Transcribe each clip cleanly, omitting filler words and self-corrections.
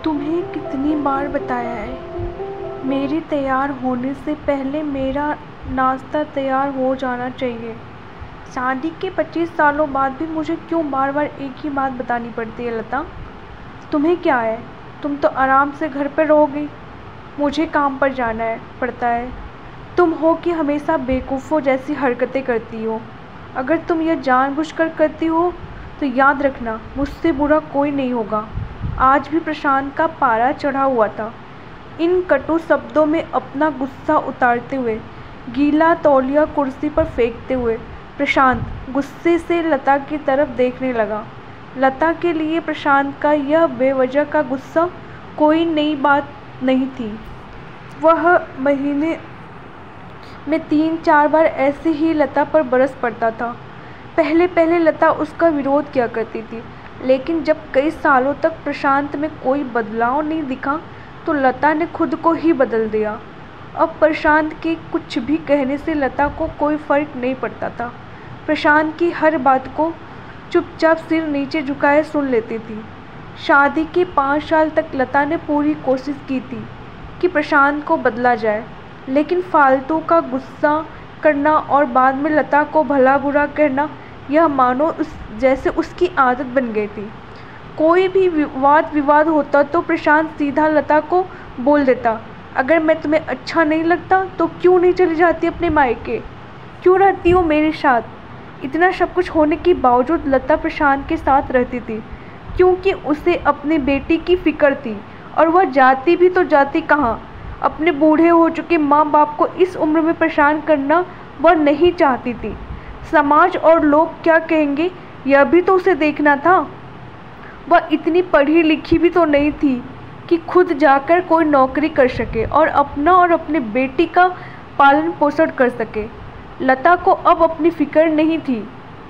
तुम्हें कितनी बार बताया है, मेरे तैयार होने से पहले मेरा नाश्ता तैयार हो जाना चाहिए। शादी के 25 सालों बाद भी मुझे क्यों बार बार एक ही बात बतानी पड़ती है लता? तुम्हें क्या है, तुम तो आराम से घर पर रहोगी, मुझे काम पर जाना है पड़ता है। तुम हो कि हमेशा बेवकूफ़ों जैसी हरकतें करती हो। अगर तुम यह जानबूझकर करती हो तो याद रखना, मुझसे बुरा कोई नहीं होगा। आज भी प्रशांत का पारा चढ़ा हुआ था। इन कटु शब्दों में अपना गुस्सा उतारते हुए, गीला तौलिया कुर्सी पर फेंकते हुए, प्रशांत गुस्से से लता की तरफ देखने लगा। लता के लिए प्रशांत का यह बेवजह का गुस्सा कोई नई बात नहीं थी। वह महीने में 3-4 बार ऐसे ही लता पर बरस पड़ता था। पहले पहले लता उसका विरोध किया करती थी, लेकिन जब कई सालों तक प्रशांत में कोई बदलाव नहीं दिखा तो लता ने खुद को ही बदल दिया। अब प्रशांत के कुछ भी कहने से लता को कोई फर्क नहीं पड़ता था। प्रशांत की हर बात को चुपचाप सिर नीचे झुकाए सुन लेती थी। शादी के 5 साल तक लता ने पूरी कोशिश की थी कि प्रशांत को बदला जाए, लेकिन फालतू का गुस्सा करना और बाद में लता को भला बुरा कहना, यह मानो जैसे उसकी आदत बन गई थी। कोई भी वाद विवाद होता तो प्रशांत सीधा लता को बोल देता, अगर मैं तुम्हें अच्छा नहीं लगता तो क्यों नहीं चली जाती अपने मायके, क्यों रहती हो मेरे साथ? इतना सब कुछ होने के बावजूद लता प्रशांत के साथ रहती थी, क्योंकि उसे अपनी बेटी की फिक्र थी। और वह जाती भी तो जाती कहाँ? अपने बूढ़े हो चुके माँ बाप को इस उम्र में परेशान करना वह नहीं चाहती थी। समाज और लोग क्या कहेंगे, यह भी तो उसे देखना था। वह इतनी पढ़ी लिखी भी तो नहीं थी कि खुद जाकर कोई नौकरी कर सके और अपना और अपने बेटी का पालन पोषण कर सके। लता को अब अपनी फिक्र नहीं थी,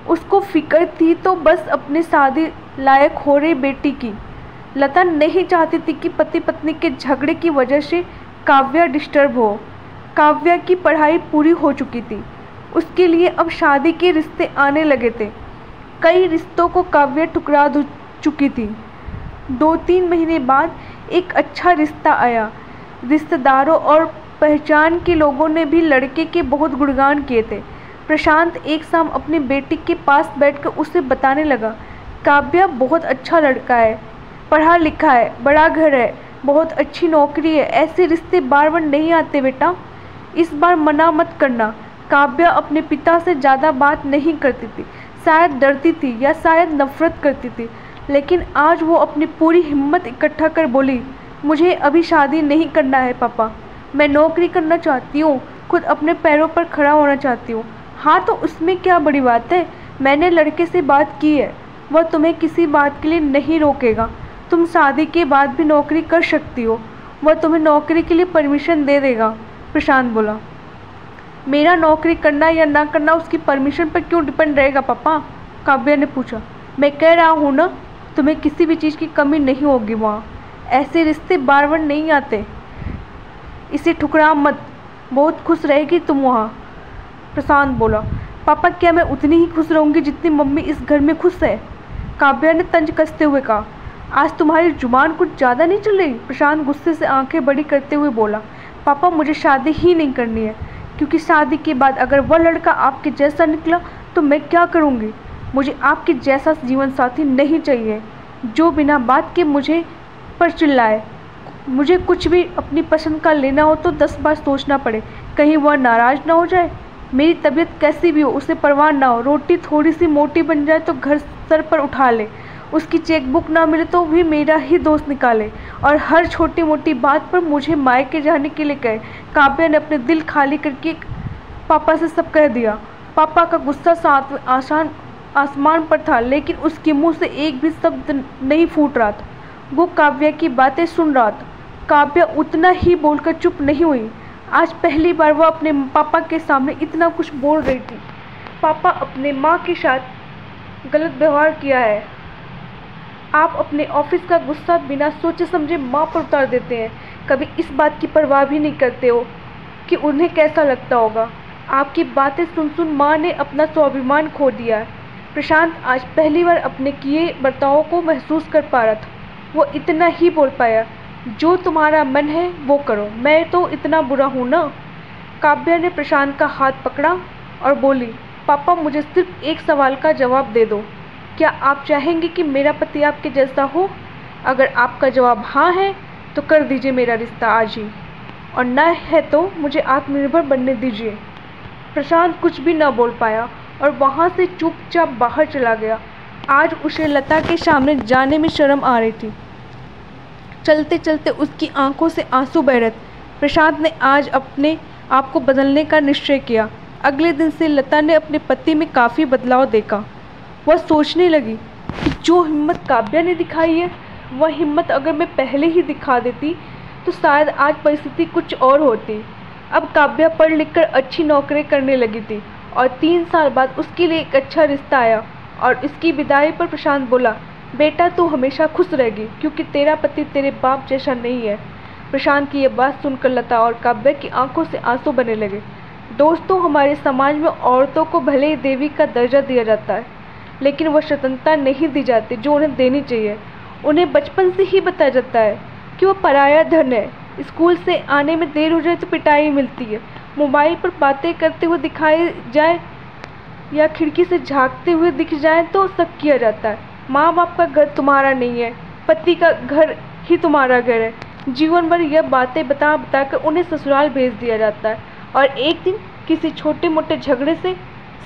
उसको फिक्र थी तो बस अपने शादी लायक हो रही बेटी की। लता नहीं चाहती थी कि पति पत्नी के झगड़े की वजह से काव्या डिस्टर्ब हो। काव्या की पढ़ाई पूरी हो चुकी थी, उसके लिए अब शादी के रिश्ते आने लगे थे। कई रिश्तों को काव्या ठुकरा चुकी थी। 2-3 महीने बाद एक अच्छा रिश्ता आया। रिश्तेदारों और पहचान के लोगों ने भी लड़के के बहुत गुणगान किए थे। प्रशांत एक शाम अपनी बेटी के पास बैठकर उसे बताने लगा, काव्या बहुत अच्छा लड़का है, पढ़ा लिखा है, बड़ा घर है, बहुत अच्छी नौकरी है। ऐसे रिश्ते बार बार नहीं आते बेटा, इस बार मना मत करना। काव्या अपने पिता से ज़्यादा बात नहीं करती थी, शायद डरती थी या शायद नफरत करती थी, लेकिन आज वो अपनी पूरी हिम्मत इकट्ठा कर बोली, मुझे अभी शादी नहीं करना है पापा, मैं नौकरी करना चाहती हूँ, खुद अपने पैरों पर खड़ा होना चाहती हूँ। हाँ तो उसमें क्या बड़ी बात है, मैंने लड़के से बात की है, वह तुम्हें किसी बात के लिए नहीं रोकेगा। तुम शादी के बाद भी नौकरी कर सकती हो, वह तुम्हें नौकरी के लिए परमिशन दे देगा। प्रशांत बोला, मेरा नौकरी करना या ना करना उसकी परमिशन पर क्यों डिपेंड रहेगा पापा? काव्या ने पूछा। मैं कह रहा हूँ ना, तुम्हें किसी भी चीज़ की कमी नहीं होगी वहाँ। ऐसे रिश्ते बार बार नहीं आते, इसे ठुकरा मत, बहुत खुश रहेगी तुम वहाँ। प्रशांत बोला, पापा क्या मैं उतनी ही खुश रहूँगी जितनी मम्मी इस घर में खुश है? काव्या ने तंज कसते हुए कहा। आज तुम्हारी जुबान कुछ ज़्यादा नहीं चल रही? प्रशांत गुस्से से आंखें बड़ी करते हुए बोला, पापा मुझे शादी ही नहीं करनी है, क्योंकि शादी के बाद अगर वह लड़का आपके जैसा निकला तो मैं क्या करूँगी? मुझे आपके जैसा जीवन साथी नहीं चाहिए जो बिना बात के मुझे पर चिल्लाए। मुझे कुछ भी अपनी पसंद का लेना हो तो 10 बार सोचना पड़े, कहीं वह नाराज़ ना हो जाए। मेरी तबीयत कैसी भी हो उसे परवाह ना हो, रोटी थोड़ी सी मोटी बन जाए तो घर सर पर उठा ले, उसकी चेकबुक ना मिले तो भी मेरा ही दोस्त निकाले, और हर छोटी मोटी बात पर मुझे मायके जाने के लिए कहे। काव्या ने अपने दिल खाली करके पापा से सब कह दिया। पापा का गुस्सा आसमान पर था, लेकिन उसके मुंह से एक भी शब्द नहीं फूट रहा था। वो काव्या की बातें सुन रहा था। काव्या उतना ही बोलकर चुप नहीं हुई। आज पहली बार वह अपने पापा के सामने इतना कुछ बोल रही थी। पापा अपने माँ के साथ गलत व्यवहार किया है। आप अपने ऑफिस का गुस्सा बिना सोचे समझे माँ पर उतार देते हैं, कभी इस बात की परवाह भी नहीं करते हो कि उन्हें कैसा लगता होगा। आपकी बातें सुन सुन माँ ने अपना स्वाभिमान खो दिया है। प्रशांत आज पहली बार अपने किए बर्तावों को महसूस कर पा रहा था। वो इतना ही बोल पाया, जो तुम्हारा मन है वो करो, मैं तो इतना बुरा हूँ ना। काव्या ने प्रशांत का हाथ पकड़ा और बोली, पापा मुझे सिर्फ एक सवाल का जवाब दे दो, क्या आप चाहेंगे कि मेरा पति आपके जैसा हो? अगर आपका जवाब हाँ है तो कर दीजिए मेरा रिश्ता आज ही, और न है तो मुझे आत्मनिर्भर बनने दीजिए। प्रशांत कुछ भी न बोल पाया और वहाँ से चुपचाप बाहर चला गया। आज उसे लता के सामने जाने में शर्म आ रही थी। चलते चलते उसकी आंखों से आंसू बह रहे थे। प्रशांत ने आज अपने आप को बदलने का निश्चय किया। अगले दिन से लता ने अपने पति में काफ़ी बदलाव देखा। वह सोचने लगी कि जो हिम्मत काव्या ने दिखाई है, वह हिम्मत अगर मैं पहले ही दिखा देती तो शायद आज परिस्थिति कुछ और होती। अब काव्या पढ़ लिख कर अच्छी नौकरी करने लगी थी और 3 साल बाद उसके लिए एक अच्छा रिश्ता आया। और इसकी विदाई पर प्रशांत बोला, बेटा तू हमेशा खुश रहेगी क्योंकि तेरा पति तेरे बाप जैसा नहीं है। प्रशांत की यह बात सुनकर लता और काव्या की आंखों से आंसू बहने लगे। दोस्तों, हमारे समाज में औरतों को भले ही देवी का दर्जा दिया जाता है, लेकिन वह स्वतंत्रता नहीं दी जाती जो उन्हें देनी चाहिए। उन्हें बचपन से ही बताया जाता है कि वह पराया धन है। स्कूल से आने में देर हो जाए तो पिटाई मिलती है, मोबाइल पर बातें करते हुए दिखाई जाए या खिड़की से झांकते हुए दिख जाए तो शक किया जाता है। माँ बाप का घर तुम्हारा नहीं है, पति का घर ही तुम्हारा घर है। जीवन भर यह बातें बता बता कर उन्हें ससुराल भेज दिया जाता है और एक दिन किसी छोटे मोटे झगड़े से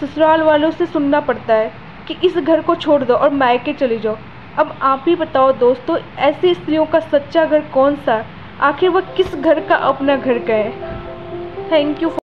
ससुराल वालों से सुनना पड़ता है कि इस घर को छोड़ दो और मायके चली जाओ। अब आप ही बताओ दोस्तों, ऐसी स्त्रियों का सच्चा घर कौन सा? आखिर वह किस घर का अपना घर कहे? Thank you.